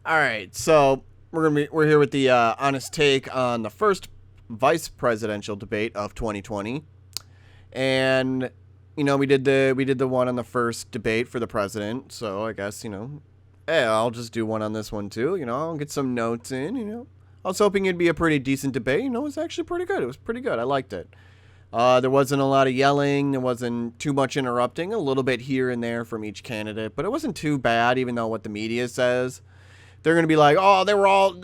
All right, so we're here with the honest take on the first vice presidential debate of 2020, and we did the one on the first debate for the president. So I guess hey, I'll just do one on this one too. I'll get some notes in. I was hoping it'd be a pretty decent debate. It was actually pretty good. It was pretty good. I liked it. There wasn't a lot of yelling. There wasn't too much interrupting. A little bit here and there from each candidate, but it wasn't too bad. Even though what the media says, they're going to be like, oh, they were all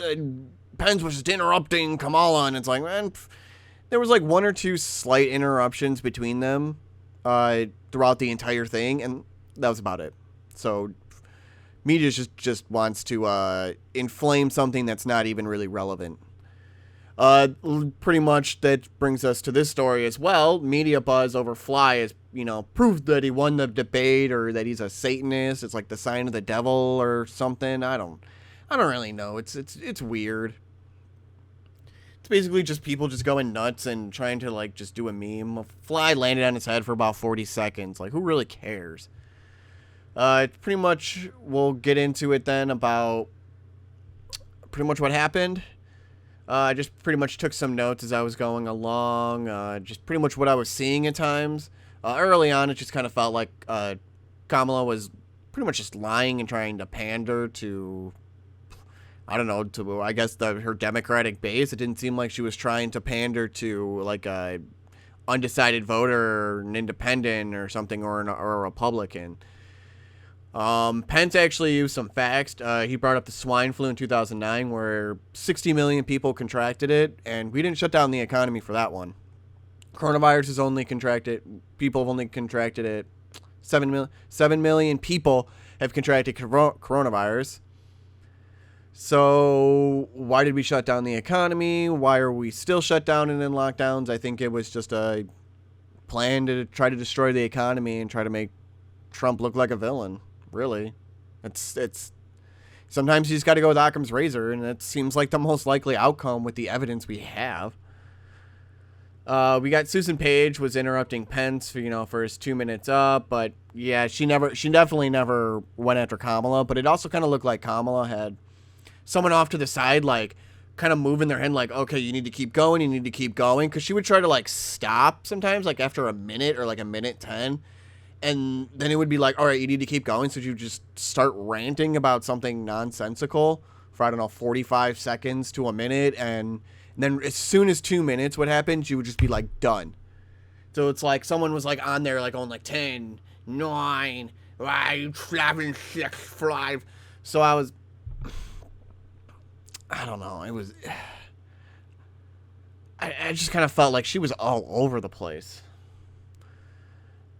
Pence was just interrupting Kamala, and it's like, man, there was like one or two slight interruptions between them throughout the entire thing, and that was about it. So media just wants to inflame something that's not even really relevant. Pretty much that brings us to this story as well. Media buzz over Fly is, proof that he won the debate or that he's a Satanist. It's like the sign of the devil or something. I don't really know. It's weird. It's basically just people just going nuts and trying to like just do a meme. A fly landed on his head for about 40 seconds. Like, who really cares? Pretty much we'll get into it then about pretty much what happened. I just pretty much took some notes as I was going along. Just pretty much what I was seeing at times. Early on, it just kind of felt like Kamala was pretty much just lying and trying to pander to, I don't know, to I guess her Democratic base. It didn't seem like she was trying to pander to like a undecided voter, or an independent, or something, or a Republican. Pence actually used some facts. He brought up the swine flu in 2009, where 60 million people contracted it, and we didn't shut down the economy for that one. Coronavirus is only contracted. People have only contracted it. 7 million people have contracted coronavirus. So why did we shut down the economy? Why are we still shut down and in lockdowns? I think it was just a plan to try to destroy the economy and try to make Trump look like a villain. Really, it's sometimes you just got to go with Occam's razor, and it seems like the most likely outcome with the evidence we have. We got Susan Page was interrupting Pence for his 2 minutes up, but yeah, she definitely never went after Kamala. But it also kind of looked like Kamala had someone off to the side, like kind of moving their hand, like, okay, you need to keep going, because she would try to like stop sometimes, like after a minute or like a minute 10. And then it would be like, all right, you need to keep going. So you just start ranting about something nonsensical for, I don't know, 45 seconds to a minute. And then as soon as 2 minutes would happen, you would just be like, done. So it's like someone was like on there, like on like 10, 9, 7, 6, 5. So I don't know. I just kind of felt like she was all over the place.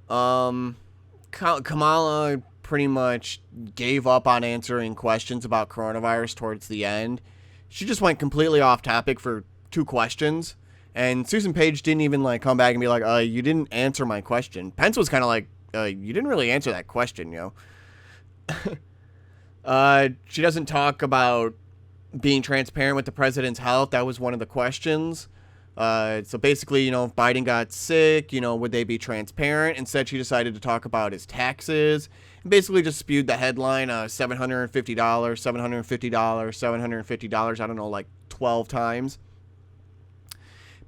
Kamala pretty much gave up on answering questions about coronavirus towards the end. She just went completely off topic for 2 questions. And Susan Page didn't even like come back and be like, you didn't answer my question. Pence was kind of like, you didn't really answer that question, She doesn't talk about being transparent with the president's health. That was one of the questions. So basically, if Biden got sick, would they be transparent? Instead, she decided to talk about his taxes and basically just spewed the headline, $750, $750, $750, I don't know, like 12 times.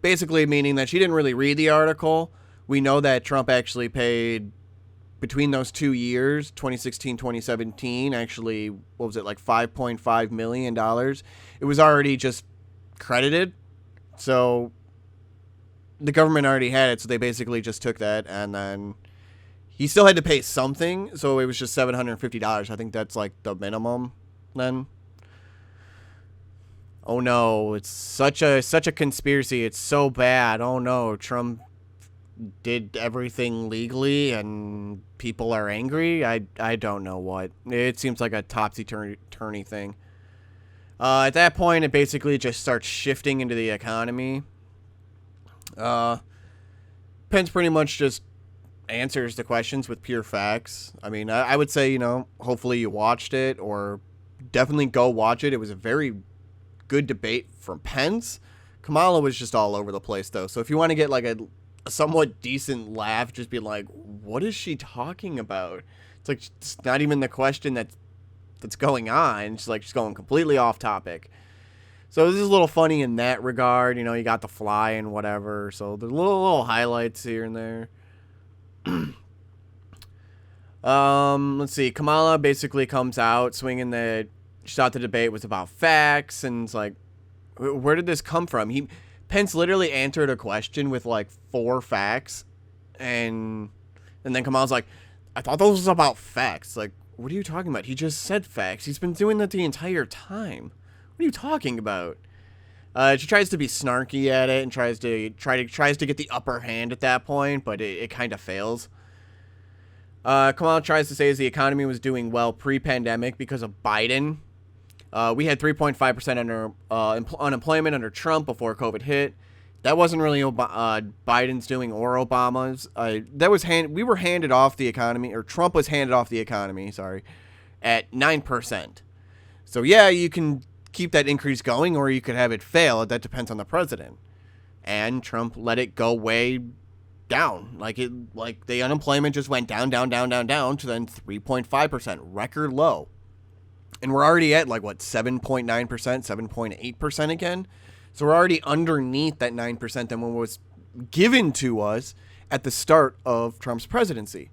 Basically meaning that she didn't really read the article. We know that Trump actually paid, between those 2 years, 2016, 2017, actually, what was it, like $5.5 million? It was already just credited. So the government already had it, so they basically just took that, and then he still had to pay something, so it was just $750. I think that's like the minimum then. Oh no, it's such a conspiracy. It's so bad. Oh no, Trump did everything legally and people are angry. I don't know what. It seems like a topsy-turvy thing. At that point, it basically just starts shifting into the economy. Pence pretty much just answers the questions with pure facts. I mean, I would say, hopefully you watched it, or definitely go watch it. It was a very good debate from Pence. Kamala was just all over the place, though. So if you want to get like a somewhat decent laugh, just be like, what is she talking about? It's like, it's not even the question that's that's going on. She's going completely off topic. So this is a little funny in that regard. You know, you got the fly and whatever. So there's little highlights here and there. Let's see. Kamala basically comes out swinging that she thought the debate was about facts, and it's like, where did this come from? Pence literally answered a question with like 4 facts, and then Kamala's like, I thought those was about facts. Like, what are you talking about? He just said facts. He's been doing that the entire time. What are you talking about? She tries to be snarky at it and tries to get the upper hand at that point, but it kind of fails. Kamala tries to say the economy was doing well pre-pandemic because of Biden. We had 3.5% under unemployment under Trump before COVID hit. That wasn't really Biden's doing or Obama's. We were handed off the economy, or Trump was handed off the economy, at 9%. So yeah, you can keep that increase going, or you could have it fail. That depends on the president. And Trump let it go way down. Like the unemployment just went down to then 3.5%, record low. And we're already at 7.9%, 7.8% again. So we're already underneath that 9% than what was given to us at the start of Trump's presidency.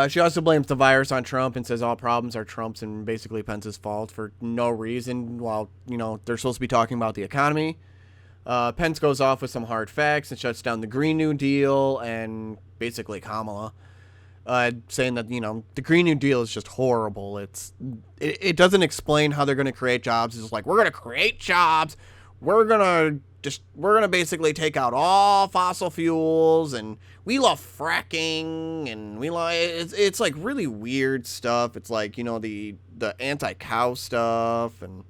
She also blames the virus on Trump and says all problems are Trump's and basically Pence's fault for no reason, while, they're supposed to be talking about the economy. Pence goes off with some hard facts and shuts down the Green New Deal and basically Kamala, saying that, the Green New Deal is just horrible. It doesn't explain how they're going to create jobs. It's like, we're going to create jobs. We're going to basically take out all fossil fuels, and we love fracking, and it's like really weird stuff. It's like, the anti-cow stuff, and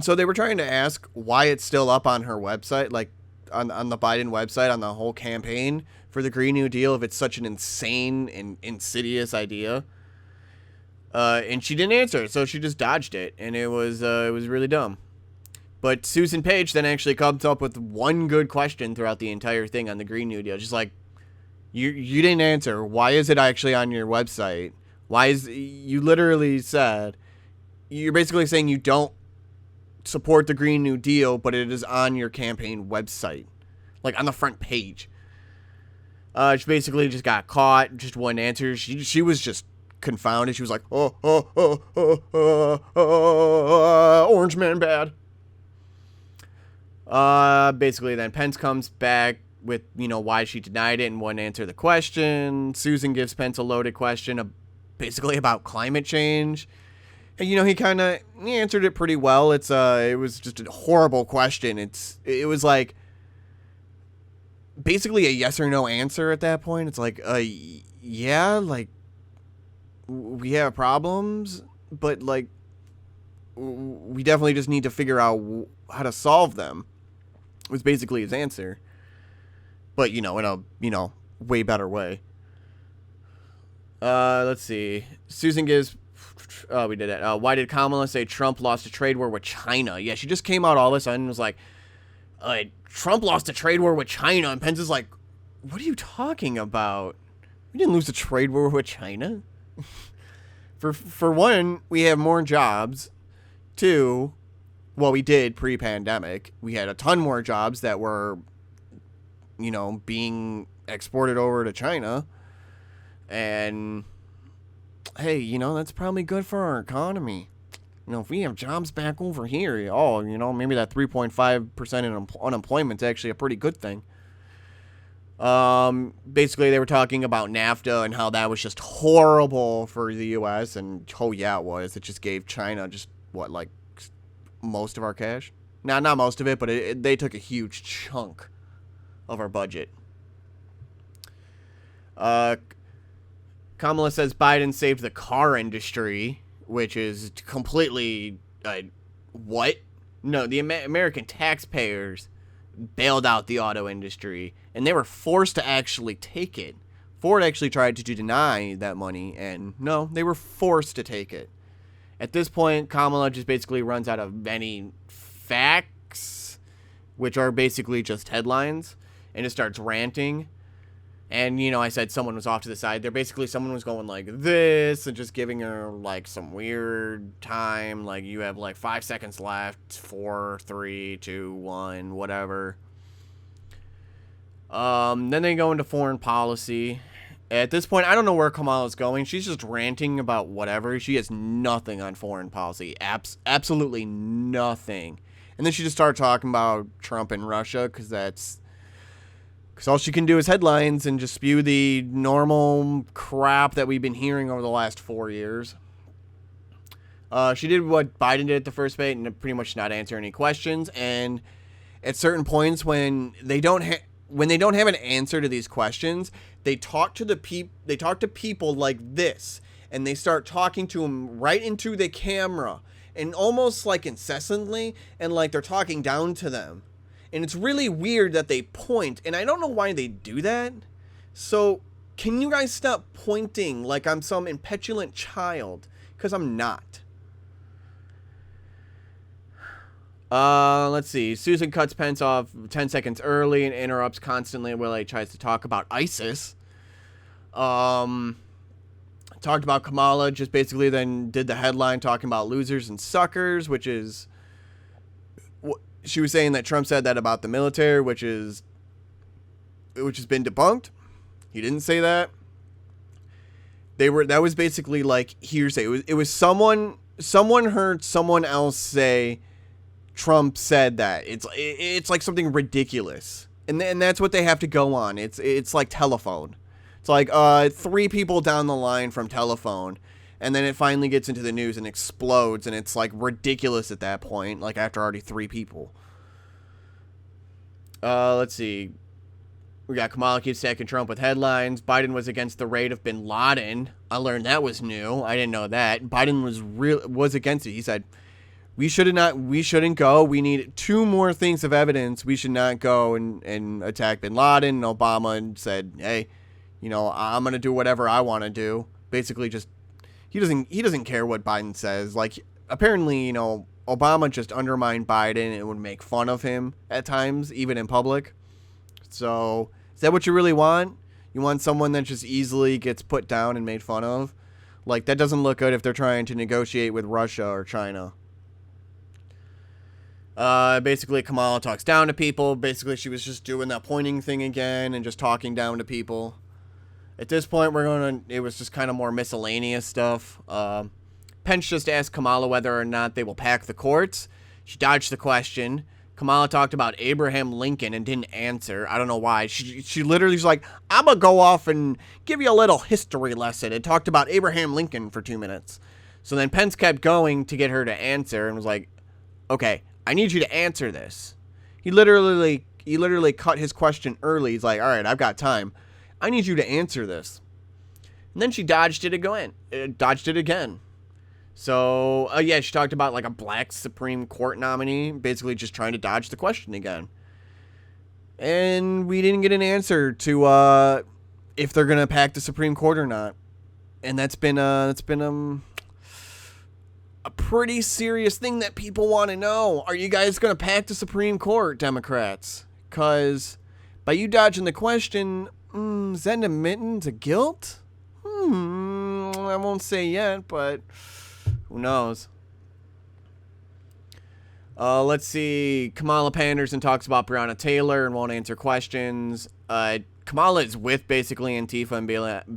so they were trying to ask why it's still up on her website, like on the Biden website, on the whole campaign for the Green New Deal, if it's such an insane and insidious idea. And she didn't answer, so she just dodged it, and it was really dumb. But Susan Page then actually comes up with one good question throughout the entire thing on the Green New Deal. Just like, you didn't answer. Why is it actually on your website? You literally said, you're basically saying you don't support the Green New Deal, but it is on your campaign website, like on the front page. She basically just got caught, just wouldn't answer. She was just confounded. She was like, Orange Man bad. Basically then Pence comes back with, why she denied it and wouldn't answer the question. Susan gives Pence a loaded question basically about climate change. And, he answered it pretty well. It was just a horrible question. It was like basically a yes or no answer at that point. It's like, yeah, like, we have problems, but like, we definitely just need to figure out how to solve them, was basically his answer. But, in a, way better way. Let's see. Susan gives, we did it. Why did Kamala say Trump lost a trade war with China? Yeah, she just came out all of a sudden and was like, Trump lost a trade war with China. And Pence is like, what are you talking about? We didn't lose a trade war with China. For one, we have more jobs. 2, well, we did pre-pandemic. We had a ton more jobs that were, being exported over to China. And, hey, that's probably good for our economy. If we have jobs back over here, maybe that 3.5% unemployment is actually a pretty good thing. Basically, they were talking about NAFTA and how that was just horrible for the U.S. And, oh, yeah, it was. It just gave China just, most of our cash? Not most of it, but they took a huge chunk of our budget. Kamala says Biden saved the car industry, which is completely, what? No, the American taxpayers bailed out the auto industry, and they were forced to actually take it. Ford actually tried to deny that money, and no, they were forced to take it. At this point, Kamala just basically runs out of any facts, which are basically just headlines, and it starts ranting. And, I said someone was off to the side. Someone was going like this and just giving her like some weird time. Like, you have like 5 seconds left, 4, 3, 2, 1, whatever. Then they go into foreign policy. At this point, I don't know where Kamala's going. She's just ranting about whatever. She has nothing on foreign policy. Absolutely nothing. And then she just started talking about Trump and Russia because all she can do is headlines and just spew the normal crap that we've been hearing over the last 4 years. She did what Biden did at the first debate and pretty much not answer any questions. And at certain points when they don't have an answer to these questions, they talk to people like this, and they start talking to them right into the camera, and almost like incessantly, and like they're talking down to them. And it's really weird that they point, and I don't know why they do that. So, can you guys stop pointing like I'm some impetulant child? Because I'm not. Let's see. Susan cuts Pence off 10 seconds early and interrupts constantly while he tries to talk about ISIS. Talked about Kamala, just basically then did the headline talking about losers and suckers, which is... She was saying that Trump said that about the military, which has been debunked. He didn't say that. That was basically like hearsay. It was someone heard someone else say Trump said that. It's like something ridiculous. And that's what they have to go on. It's like telephone. It's like 3 people down the line from telephone. And then it finally gets into the news and explodes, and it's like ridiculous at that point, like after already 3 people. Let's see. We got Kamala keeps attacking Trump with headlines. Biden was against the raid of bin Laden. I learned that was new. I didn't know that. Biden was against it. He said, we shouldn't go. We need 2 more things of evidence. We should not go and attack bin Laden. And Obama said, hey, I'm going to do whatever I want to do. Basically just, he doesn't care what Biden says. Like, apparently, Obama just undermined Biden and would make fun of him at times, even in public. So, is that what you really want? You want someone that just easily gets put down and made fun of? Like, that doesn't look good if they're trying to negotiate with Russia or China. Basically, Kamala talks down to people. Basically, she was just doing that pointing thing again and just talking down to people. At this point, it was just kind of more miscellaneous stuff. Pence just asked Kamala whether or not they will pack the courts. She dodged the question. Kamala talked about Abraham Lincoln and didn't answer. I don't know why. She literally was like, I'm going to go off and give you a little history lesson, and talked about Abraham Lincoln for 2 minutes. So then Pence kept going to get her to answer and was like, okay, I need you to answer this. He literally cut his question early. He's like, all right, I've got time. I need you to answer this. And then she dodged it again. So, she talked about like a black Supreme Court nominee, basically just trying to dodge the question again. And we didn't get an answer to if they're going to pack the Supreme Court or not. And that's been a pretty serious thing that people want to know. Are you guys going to pack the Supreme Court, Democrats? Because by you dodging the question, is that an admittance of guilt? I won't say yet, but who knows? Let's see. Kamala panders and talks about Breonna Taylor and won't answer questions. Kamala is with basically Antifa and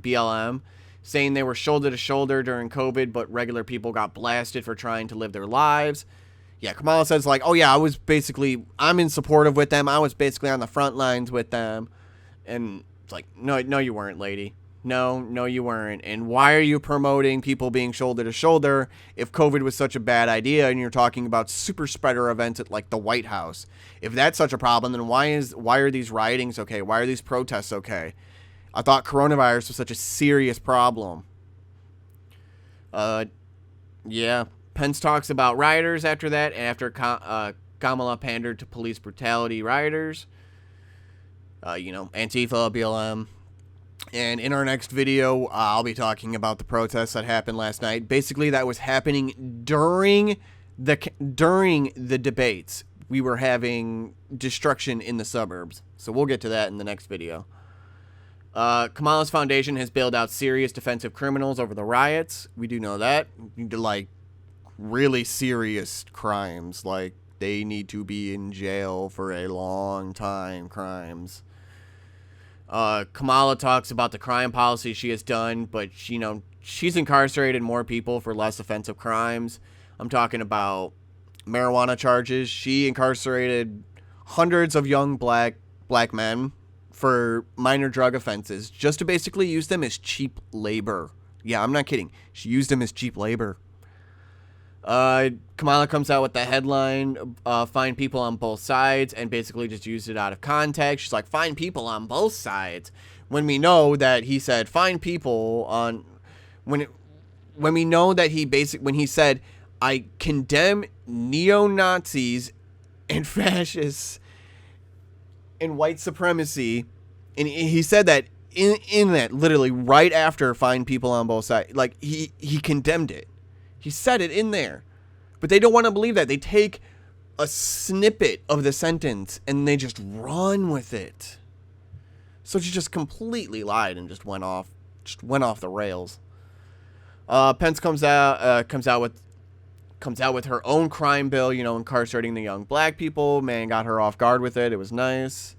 BLM, saying they were shoulder to shoulder during COVID, but regular people got blasted for trying to live their lives. Yeah, Kamala says like, oh yeah, I'm in supportive with them. I was basically on the front lines with them. And it's like, no, you weren't, lady. No, you weren't. And why are you promoting people being shoulder to shoulder if COVID was such a bad idea and you're talking about super spreader events at like the White House? If that's such a problem, then why are these riotings okay? Why are these protests okay? I thought coronavirus was such a serious problem. Yeah. Pence talks about rioters after that, and after Kamala pandered to police brutality rioters. Antifa, BLM. And in our next video, I'll be talking about the protests that happened last night. Basically, that was happening during the debates. We were having destruction in the suburbs. So we'll get to that in the next video. Kamala's foundation has bailed out serious defensive criminals over the riots. We do know that. Like, really serious crimes. Like, they need to be in jail for a long time, crimes. Kamala talks about the crime policy she has done, but, she's incarcerated more people for less offensive crimes. I'm talking about marijuana charges. She incarcerated hundreds of young black men for minor drug offenses, just to basically use them as cheap labor. Yeah, I'm not kidding. She used them as cheap labor. Kamala comes out with the headline, find people on both sides, and basically just used it out of context. She's like, find people on both sides. When we know that he said, find people on... When we know that when he said, I condemn neo-Nazis and fascists and white supremacy, and he said that in that, literally right after find people on both sides. Like, he condemned it. He said it in there. But they don't want to believe that. They take a snippet of the sentence and they just run with it. So she just completely lied and just went off the rails. Pence comes out with her own crime bill, incarcerating the young black people. Man, got her off guard with it. It was nice.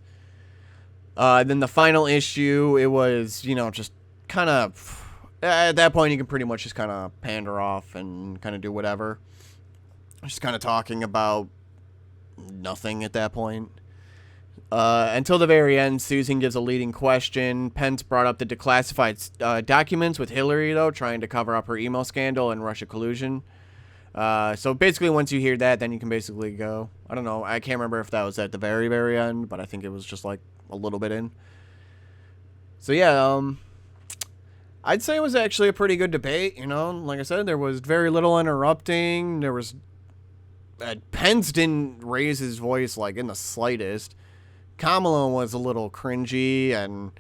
Then the final issue, it was, just kind of, at that point, you can pretty much just kind of pander off and kind of do whatever. Just kind of talking about nothing at that point. Until the very end, Susan gives a leading question. Pence brought up the declassified documents with Hillary, though, trying to cover up her email scandal and Russia collusion. So basically, once you hear that, then you can basically go. I don't know. I can't remember if that was at the very, very end, but I think it was just like a little bit in. So yeah, I'd say it was actually a pretty good debate. Like I said, there was very little interrupting. There was Pence didn't raise his voice like in the slightest. Kamala was a little cringy, and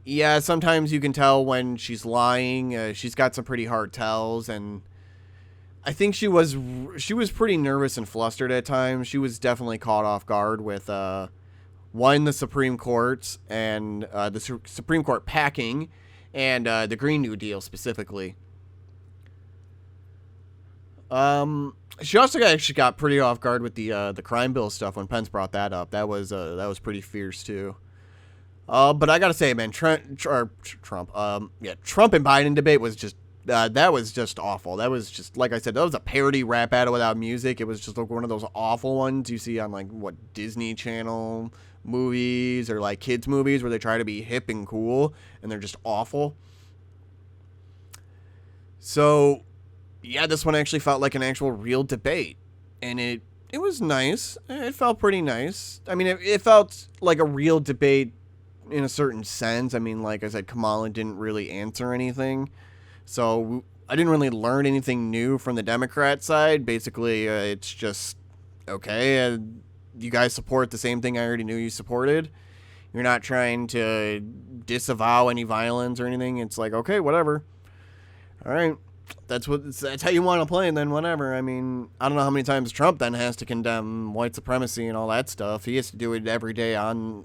yeah, sometimes you can tell when she's lying. She's got some pretty hard tells, and I think she was pretty nervous and flustered at times. She was definitely caught off guard with one, the Supreme Court and the Supreme Court packing, and the Green New Deal specifically. She also actually got pretty off guard with the crime bill stuff when Pence brought that up. That was pretty fierce too. But I gotta say, man, Trump and Biden debate was just that was just awful. That was just, like I said, that was a parody rap battle without music. It was just like one of those awful ones you see on like Disney Channel movies or like kids movies where they try to be hip and cool and they're just awful. So yeah, this one actually felt like an actual real debate, and it was nice. It felt pretty nice. I mean, it felt like a real debate in a certain sense. I mean, like I said, Kamala didn't really answer anything, so I didn't really learn anything new from the Democrat side. Basically, it's just, okay, you guys support the same thing I already knew you supported. You're not trying to disavow any violence or anything. It's like, okay, whatever. All right. That's how you want to play, and then whatever. I mean, I don't know how many times Trump then has to condemn white supremacy and all that stuff. He has to do it every day on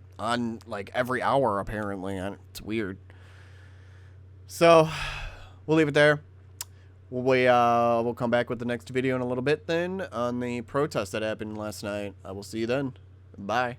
like every hour, apparently. It's weird. So we'll leave it there. We'll come back with the next video in a little bit then on the protest that happened last night. I will see you then. Bye.